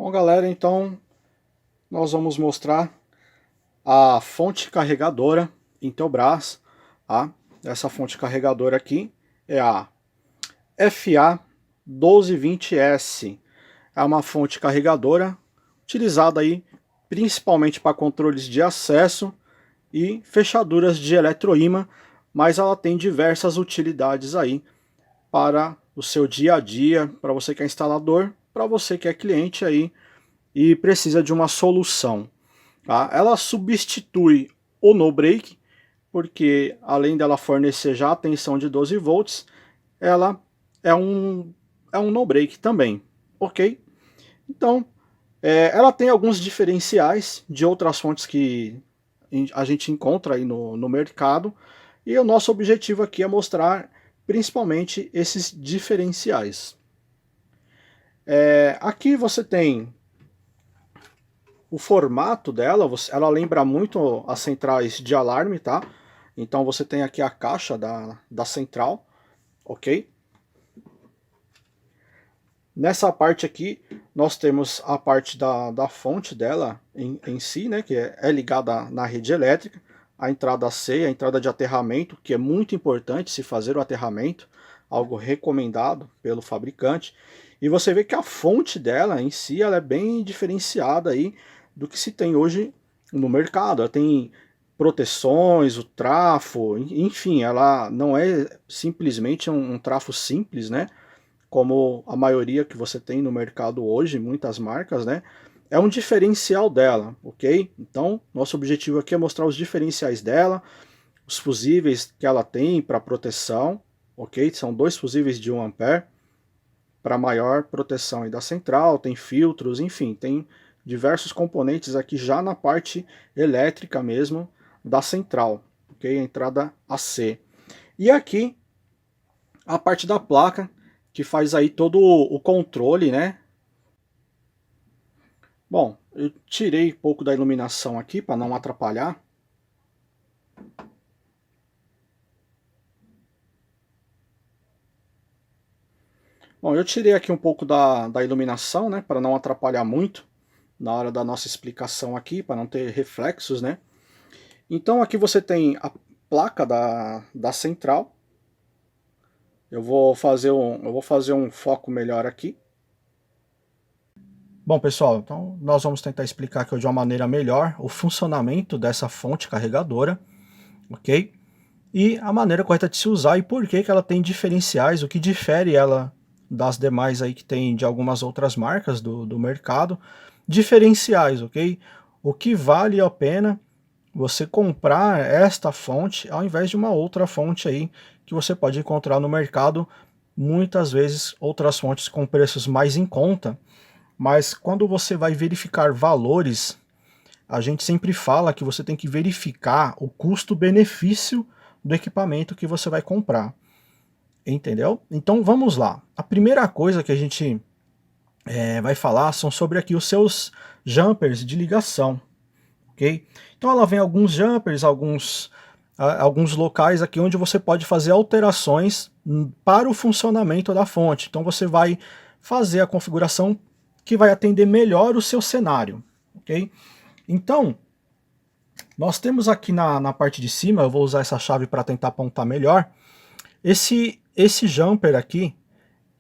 Bom, galera, então nós vamos mostrar a fonte carregadora Intelbras, tá? Essa fonte carregadora aqui é a FA1220S. É uma fonte carregadora utilizada aí principalmente para controles de acesso e fechaduras de eletroímã, mas ela tem diversas utilidades aí para o seu dia a dia, para você que é instalador, para você que é cliente aí e precisa de uma solução. Tá? Ela substitui o no-break, porque além dela fornecer já a tensão de 12 volts, ela é um no-break também, ok? Então, ela tem alguns diferenciais de outras fontes que a gente encontra aí no mercado, e o nosso objetivo aqui é mostrar principalmente esses diferenciais. Aqui você tem o formato dela, ela lembra muito as centrais de alarme, tá? Então você tem aqui a caixa da central, ok? Nessa parte aqui, nós temos a parte da fonte dela em si, né? Que é ligada na rede elétrica. A entrada C, a entrada de aterramento, que é muito importante se fazer o aterramento, algo recomendado pelo fabricante. E você vê que a fonte dela em si, ela é bem diferenciada aí do que se tem hoje no mercado. Ela tem proteções, o trafo, enfim, ela não é simplesmente um trafo simples, né? Como a maioria que você tem no mercado hoje, muitas marcas, né? É um diferencial dela, ok? Então, nosso objetivo aqui é mostrar os diferenciais dela, os fusíveis que ela tem para proteção, ok? São 2 fusíveis de 1 ampere para maior proteção aí da central, tem filtros, enfim, tem diversos componentes aqui já na parte elétrica mesmo da central, ok? A entrada AC. E aqui a parte da placa, que faz aí todo o controle, né? Bom, eu tirei um pouco da iluminação aqui para não atrapalhar. Bom, eu tirei aqui um pouco da iluminação, né? Para não atrapalhar muito na hora da nossa explicação aqui, para não ter reflexos, né? Então aqui você tem a placa da central. Eu vou fazer um foco melhor aqui. Bom, pessoal, então nós vamos tentar explicar aqui de uma maneira melhor o funcionamento dessa fonte carregadora, ok? E a maneira correta de se usar e por que ela tem diferenciais, o que difere ela das demais aí que tem de algumas outras marcas do mercado. Diferenciais, ok? O que vale a pena você comprar esta fonte ao invés de uma outra fonte aí que você pode encontrar no mercado, muitas vezes outras fontes com preços mais em conta. Mas quando você vai verificar valores, a gente sempre fala que você tem que verificar o custo-benefício do equipamento que você vai comprar. Entendeu? Então vamos lá. A primeira coisa que a gente vai falar são sobre aqui os seus jumpers de ligação. Ok? Então ela vem alguns jumpers, alguns locais aqui onde você pode fazer alterações para o funcionamento da fonte. Então você vai fazer a configuração que vai atender melhor o seu cenário, ok? Então, nós temos aqui na parte de cima, eu vou usar essa chave para tentar apontar melhor, esse jumper aqui,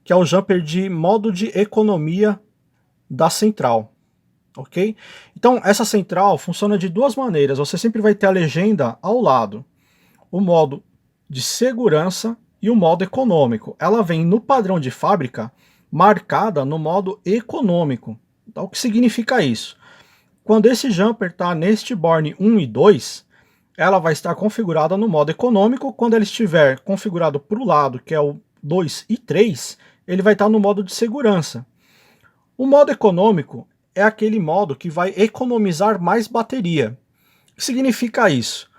que é o jumper de modo de economia da central, ok? Então, essa central funciona de duas maneiras, você sempre vai ter a legenda ao lado, o modo de segurança e o modo econômico. Ela vem no padrão de fábrica, marcada no modo econômico. Então, o que significa isso? Quando esse jumper está neste borne 1 e 2, ela vai estar configurada no modo econômico. Quando ele estiver configurado para o lado, que é o 2 e 3, ele vai estar no modo de segurança. O modo econômico é aquele modo que vai economizar mais bateria. O que significa isso?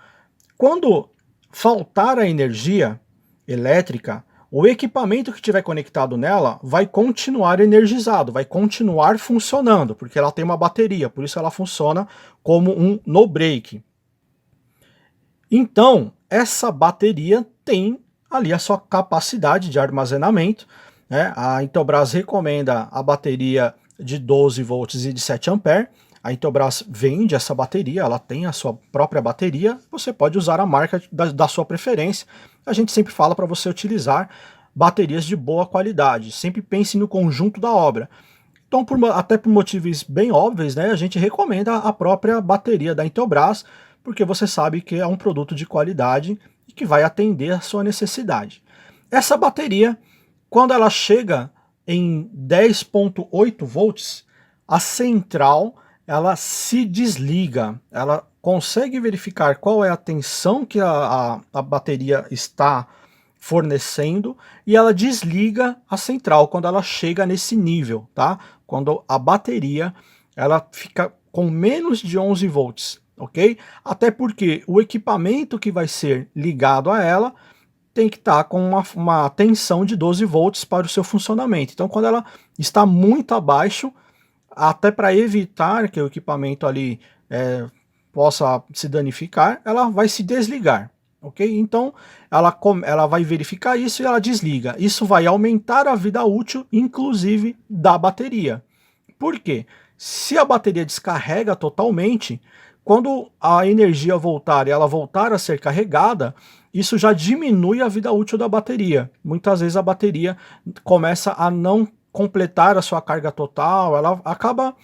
Quando faltar a energia elétrica, o equipamento que estiver conectado nela vai continuar energizado, vai continuar funcionando, porque ela tem uma bateria, por isso ela funciona como um no-break. Então, essa bateria tem ali a sua capacidade de armazenamento, né? A Intelbras recomenda a bateria de 12 volts e de 7 ampere. A Intelbras vende essa bateria, ela tem a sua própria bateria, você pode usar a marca da sua preferência. A gente sempre fala para você utilizar baterias de boa qualidade, sempre pense no conjunto da obra. Então, até por motivos bem óbvios, né, a gente recomenda a própria bateria da Intelbras, porque você sabe que é um produto de qualidade e que vai atender a sua necessidade. Essa bateria, quando ela chega em 10,8 volts, a central ela se desliga, ela consegue verificar qual é a tensão que a bateria está fornecendo e ela desliga a central quando ela chega nesse nível, tá? Quando a bateria ela fica com menos de 11 volts, ok? Até porque o equipamento que vai ser ligado a ela tem que estar com uma tensão de 12 volts para o seu funcionamento. Então, quando ela está muito abaixo, até para evitar que o equipamento ali possa se danificar, ela vai se desligar, ok? Então, ela vai verificar isso e ela desliga. Isso vai aumentar a vida útil, inclusive, da bateria. Por quê? Se a bateria descarrega totalmente, quando a energia voltar e ela voltar a ser carregada, isso já diminui a vida útil da bateria. Muitas vezes a bateria começa a não completar a sua carga total, ela acaba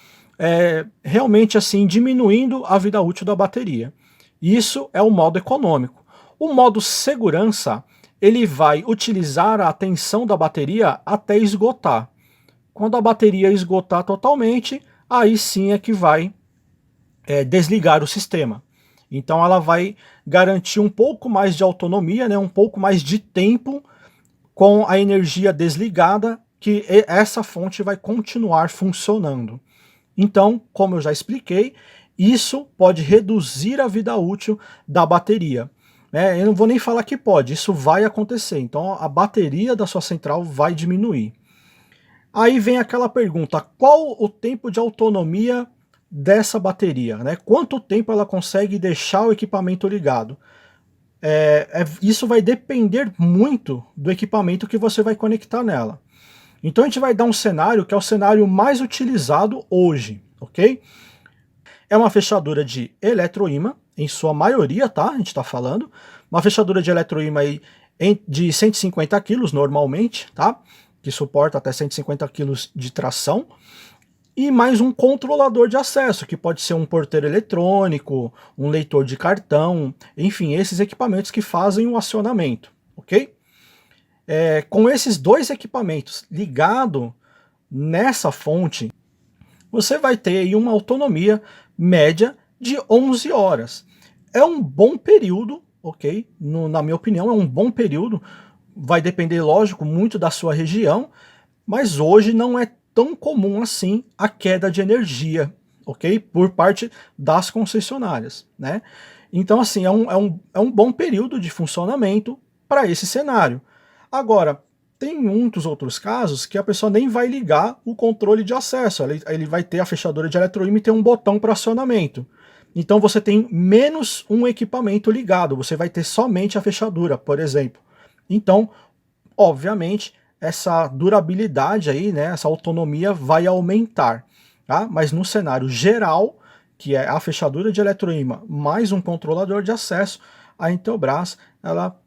realmente assim diminuindo a vida útil da bateria. Isso é o modo econômico. O modo segurança, ele vai utilizar a tensão da bateria até esgotar. Quando a bateria esgotar totalmente, aí sim é que vai desligar o sistema. Então ela vai garantir um pouco mais de autonomia, né, um pouco mais de tempo com a energia desligada, que essa fonte vai continuar funcionando. Então, como eu já expliquei, isso pode reduzir a vida útil da bateria. Eu não vou nem falar que pode, isso vai acontecer. Então a bateria da sua central vai diminuir. Aí vem aquela pergunta, qual o tempo de autonomia dessa bateria? Né? Quanto tempo ela consegue deixar o equipamento ligado? Isso vai depender muito do equipamento que você vai conectar nela. Então a gente vai dar um cenário que é o cenário mais utilizado hoje, ok? É uma fechadura de eletroímã, em sua maioria, tá? A gente está falando. Uma fechadura de eletroímã aí de 150 kg normalmente, tá? Que suporta até 150 kg de tração. E mais um controlador de acesso, que pode ser um porteiro eletrônico, um leitor de cartão, enfim, esses equipamentos que fazem o acionamento, ok? Com esses dois equipamentos ligados nessa fonte, você vai ter aí uma autonomia média de 11 horas. É um bom período, ok? Na minha opinião, é um bom período. Vai depender, lógico, muito da sua região, mas hoje não é tão comum assim a queda de energia, ok? Por parte das concessionárias, né? Então, assim, é um bom período de funcionamento para esse cenário. Agora, tem muitos outros casos que a pessoa nem vai ligar o controle de acesso, ele vai ter a fechadura de eletroímã e tem um botão para acionamento. Então você tem menos um equipamento ligado, você vai ter somente a fechadura, por exemplo. Então, obviamente, essa durabilidade aí, né, essa autonomia vai aumentar, tá? Mas no cenário geral, que é a fechadura de eletroímã mais um controlador de acesso, a Intelbras, ela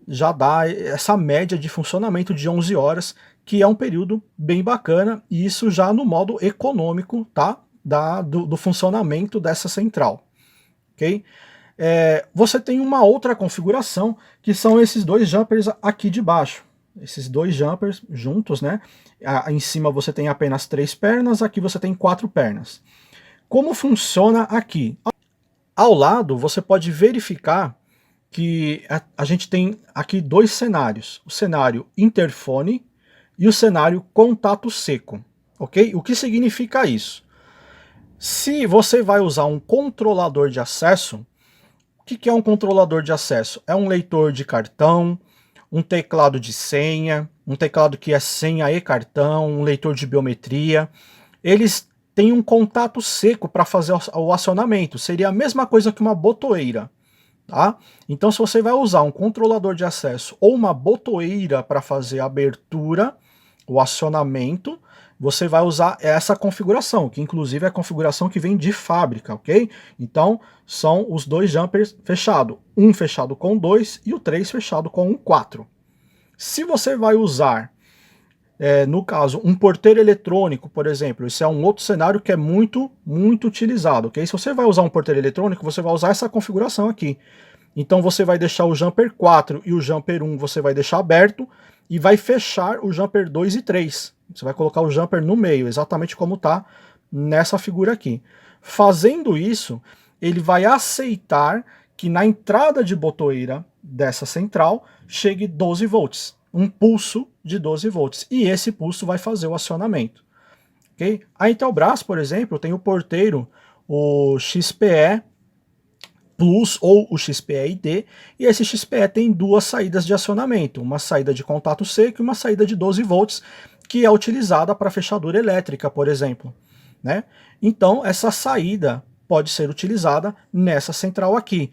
já dá essa média de funcionamento de 11 horas, que é um período bem bacana, e isso já no modo econômico, tá? Do funcionamento dessa central, ok? Você tem uma outra configuração, que são esses dois jumpers aqui de baixo. Esses dois jumpers juntos, né? Em cima você tem apenas 3 pernas, aqui você tem 4 pernas. Como funciona aqui? Ao lado você pode verificar que a gente tem aqui dois cenários, o cenário interfone e o cenário contato seco, ok? O que significa isso? Se você vai usar um controlador de acesso, o que é um controlador de acesso? É um leitor de cartão, um teclado de senha, um teclado que é senha e cartão, um leitor de biometria. Eles têm um contato seco para fazer o acionamento, seria a mesma coisa que uma botoeira. Tá? Então, se você vai usar um controlador de acesso ou uma botoeira para fazer a abertura, o acionamento, você vai usar essa configuração, que inclusive é a configuração que vem de fábrica, ok? Então, são os dois jumpers fechados, um fechado com 2 e o 3 fechado com um 4. Se você vai usar, no caso, um porteiro eletrônico, por exemplo, isso é um outro cenário que é muito utilizado, ok? Se você vai usar um porteiro eletrônico, você vai usar essa configuração aqui. Então você vai deixar o jumper 4 e o jumper 1 você vai deixar aberto e vai fechar o jumper 2 e 3. Você vai colocar o jumper no meio, exatamente como está nessa figura aqui. Fazendo isso, ele vai aceitar que na entrada de botoeira dessa central chegue 12 volts, um pulso de 12 volts, e esse pulso vai fazer o acionamento. Okay? A Intelbras, por exemplo, tem o porteiro, o XPE Plus ou o XPE-ID, e esse XPE tem duas saídas de acionamento, uma saída de contato seco e uma saída de 12 volts, que é utilizada para fechadura elétrica, por exemplo, né? Então essa saída pode ser utilizada nessa central aqui,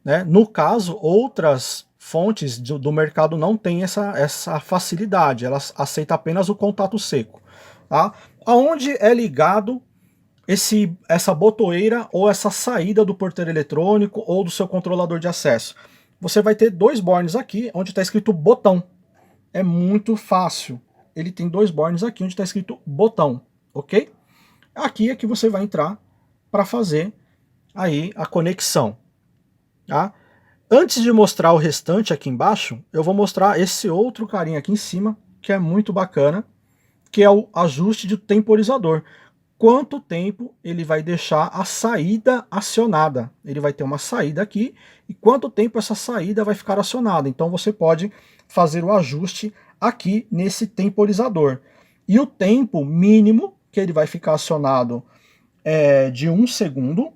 né? No caso, outras fontes do mercado não têm essa facilidade, elas aceitam apenas o contato seco, tá? Aonde é ligado essa botoeira ou essa saída do porteiro eletrônico ou do seu controlador de acesso? Você vai ter dois bornes aqui onde está escrito botão. É muito fácil. Ele tem dois bornes aqui onde está escrito botão, ok? Aqui é que você vai entrar para fazer aí a conexão, tá? Antes de mostrar o restante aqui embaixo, eu vou mostrar esse outro carinha aqui em cima, que é muito bacana, que é o ajuste de temporizador. Quanto tempo ele vai deixar a saída acionada. Ele vai ter uma saída aqui, e quanto tempo essa saída vai ficar acionada. Então você pode fazer o ajuste aqui nesse temporizador. E o tempo mínimo que ele vai ficar acionado é de 1 segundo,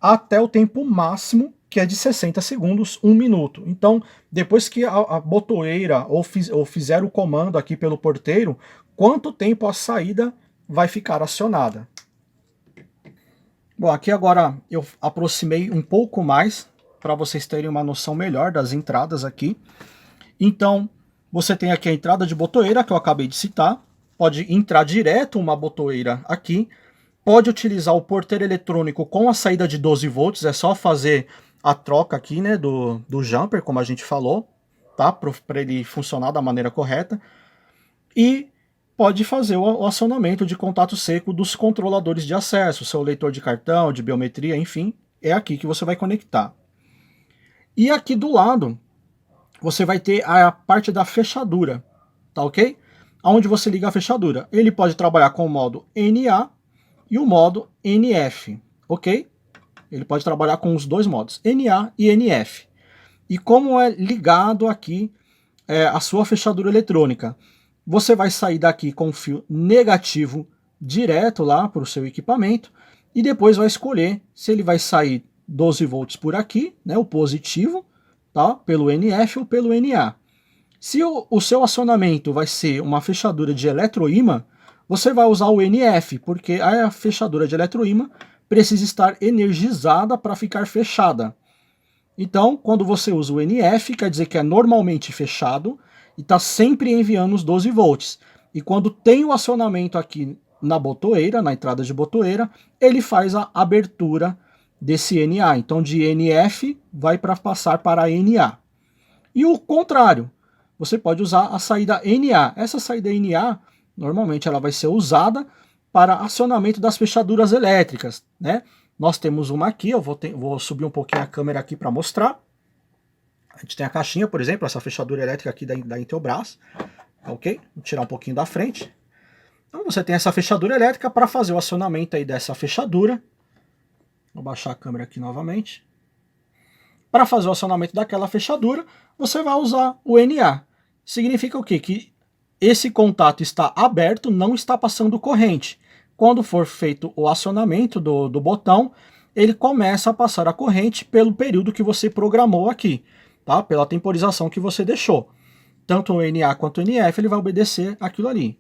até o tempo máximo, que é de 60 segundos, 1 minuto. Então, depois que a botoeira ou fizer o comando aqui pelo porteiro, quanto tempo a saída vai ficar acionada. Bom, aqui agora eu aproximei um pouco mais para vocês terem uma noção melhor das entradas aqui. Então, você tem aqui a entrada de botoeira que eu acabei de citar. Pode entrar direto uma botoeira aqui. Pode utilizar o porteiro eletrônico com a saída de 12 volts. É só fazer a troca aqui, né, do jumper, como a gente falou, tá? Para ele funcionar da maneira correta. E pode fazer o acionamento de contato seco dos controladores de acesso, seu leitor de cartão, de biometria, enfim, é aqui que você vai conectar. E aqui do lado, você vai ter a parte da fechadura, tá ok? Onde você liga a fechadura. Ele pode trabalhar com o modo NA e o modo NF, ok? Ele pode trabalhar com os dois modos, NA e NF. E como é ligado aqui a sua fechadura eletrônica? Você vai sair daqui com o fio negativo direto lá para o seu equipamento e depois vai escolher se ele vai sair 12 volts por aqui, né, o positivo, tá, pelo NF ou pelo NA. Se o seu acionamento vai ser uma fechadura de eletroímã, você vai usar o NF, porque a fechadura de eletroímã precisa estar energizada para ficar fechada. Então, quando você usa o NF, quer dizer que é normalmente fechado, e está sempre enviando os 12 volts. E quando tem o acionamento aqui na botoeira, na entrada de botoeira, ele faz a abertura desse NA. Então de NF vai para passar para NA. E o contrário, você pode usar a saída NA. Essa saída NA, normalmente ela vai ser usada para acionamento das fechaduras elétricas, né? Nós temos uma aqui, eu vou subir um pouquinho a câmera aqui para mostrar. A gente tem a caixinha, por exemplo, essa fechadura elétrica aqui da Intelbras, ok? Vou tirar um pouquinho da frente. Então você tem essa fechadura elétrica para fazer o acionamento aí dessa fechadura. Vou baixar a câmera aqui novamente. Para fazer o acionamento daquela fechadura, você vai usar o NA. Significa o quê? Que esse contato está aberto, não está passando corrente. Quando for feito o acionamento do botão, ele começa a passar a corrente pelo período que você programou aqui. Tá? Pela temporização que você deixou. Tanto o NA quanto o NF, ele vai obedecer aquilo ali.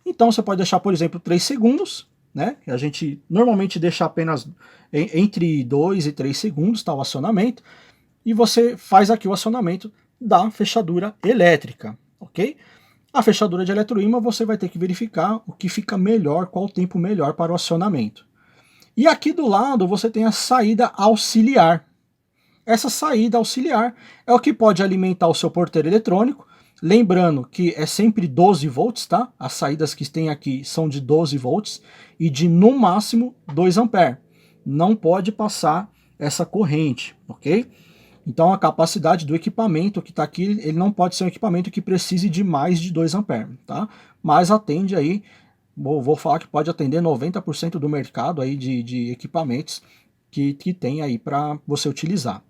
Então você pode deixar, por exemplo, 3 segundos, né? A gente normalmente deixa apenas entre 2 e 3 segundos, tá, o acionamento, e você faz aqui o acionamento da fechadura elétrica, ok? A fechadura de eletroímã você vai ter que verificar o que fica melhor, qual o tempo melhor para o acionamento. E aqui do lado você tem a saída auxiliar. Essa saída auxiliar é o que pode alimentar o seu porteiro eletrônico, lembrando que é sempre 12 volts, tá? As saídas que tem aqui são de 12 volts e de no máximo 2 amperes. Não pode passar essa corrente, ok? Então a capacidade do equipamento que está aqui, ele não pode ser um equipamento que precise de mais de 2 amperes, tá? Mas atende aí, vou falar que pode atender 90% do mercado aí de equipamentos que tem aí para você utilizar.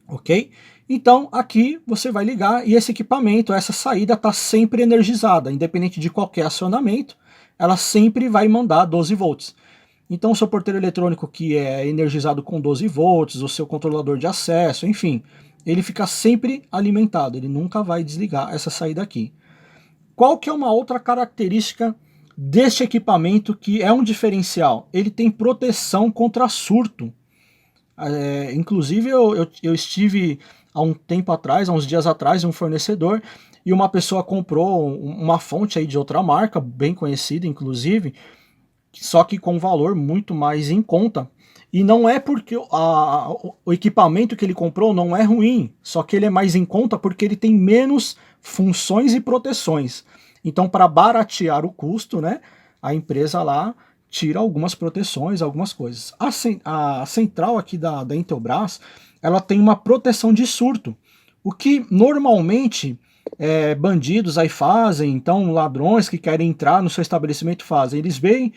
Ok? Então aqui você vai ligar e esse equipamento, essa saída está sempre energizada, independente de qualquer acionamento, ela sempre vai mandar 12 volts. Então o seu porteiro eletrônico que é energizado com 12 volts, o seu controlador de acesso, enfim, ele fica sempre alimentado, ele nunca vai desligar essa saída aqui. Qual que é uma outra característica deste equipamento que é um diferencial? Ele tem proteção contra surto. Inclusive eu estive há um tempo atrás, há uns dias atrás, em um fornecedor, e uma pessoa comprou uma fonte aí de outra marca, bem conhecida inclusive, só que com valor muito mais em conta. E não é porque o equipamento que ele comprou não é ruim, só que ele é mais em conta porque ele tem menos funções e proteções. Então, para baratear o custo, né, a empresa lá tira algumas proteções, algumas coisas. A central aqui da Intelbras, ela tem uma proteção de surto, o que normalmente bandidos aí fazem, então ladrões que querem entrar no seu estabelecimento fazem. Eles veem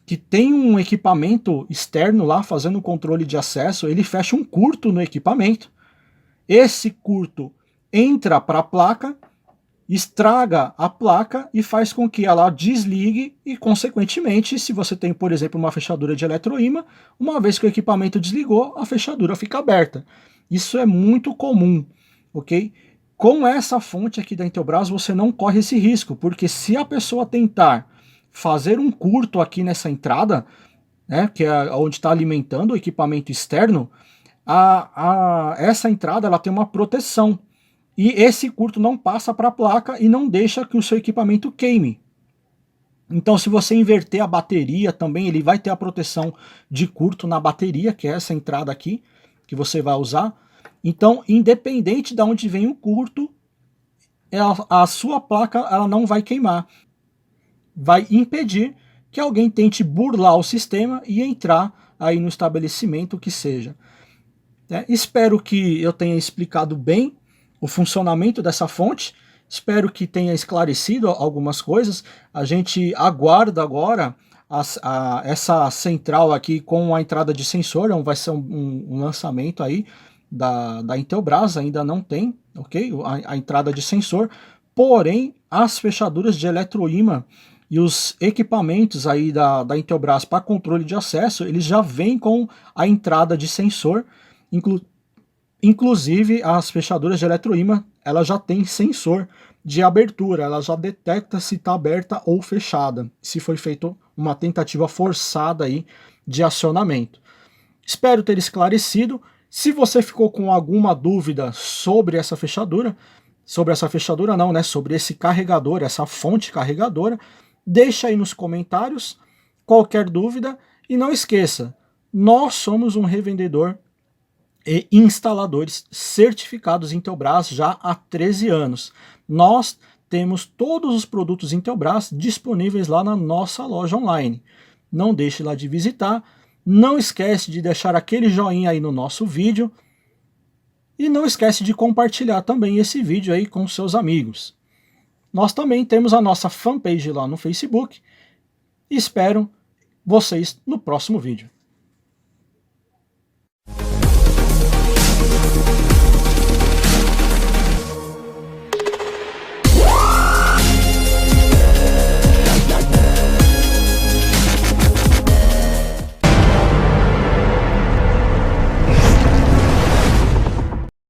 que tem um equipamento externo lá fazendo o controle de acesso, ele fecha um curto no equipamento, esse curto entra para a placa, estraga a placa e faz com que ela desligue e, consequentemente, se você tem, por exemplo, uma fechadura de eletroímã, uma vez que o equipamento desligou, a fechadura fica aberta. Isso é muito comum, ok? Com essa fonte aqui da Intelbras, você não corre esse risco, porque se a pessoa tentar fazer um curto aqui nessa entrada, né, que é onde está alimentando o equipamento externo, essa entrada ela tem uma proteção. E esse curto não passa para a placa e não deixa que o seu equipamento queime. Então, se você inverter a bateria também, ele vai ter a proteção de curto na bateria, que é essa entrada aqui, que você vai usar. Então, independente de onde vem o curto, a sua placa ela não vai queimar. Vai impedir que alguém tente burlar o sistema e entrar aí no estabelecimento que seja. Espero que eu tenha explicado bem o funcionamento dessa fonte, espero que tenha esclarecido algumas coisas. A gente aguarda agora essa central aqui com a entrada de sensor, vai ser um lançamento aí da Intelbras, ainda não tem, ok? A entrada de sensor, porém as fechaduras de eletroímã e os equipamentos aí da Intelbras para controle de acesso, eles já vêm com a entrada de sensor, inclusive as fechaduras de eletroímã, ela já tem sensor de abertura, ela já detecta se está aberta ou fechada, se foi feita uma tentativa forçada aí de acionamento. Espero ter esclarecido. Se você ficou com alguma dúvida sobre essa fechadura não, né, sobre esse carregador, essa fonte carregadora, deixa aí nos comentários qualquer dúvida e não esqueça, nós somos um revendedor e instaladores certificados Intelbras já há 13 anos. Nós temos todos os produtos Intelbras disponíveis lá na nossa loja online. Não deixe lá de visitar, não esquece de deixar aquele joinha aí no nosso vídeo e não esquece de compartilhar também esse vídeo aí com seus amigos. Nós também temos a nossa fanpage lá no Facebook e espero vocês no próximo vídeo.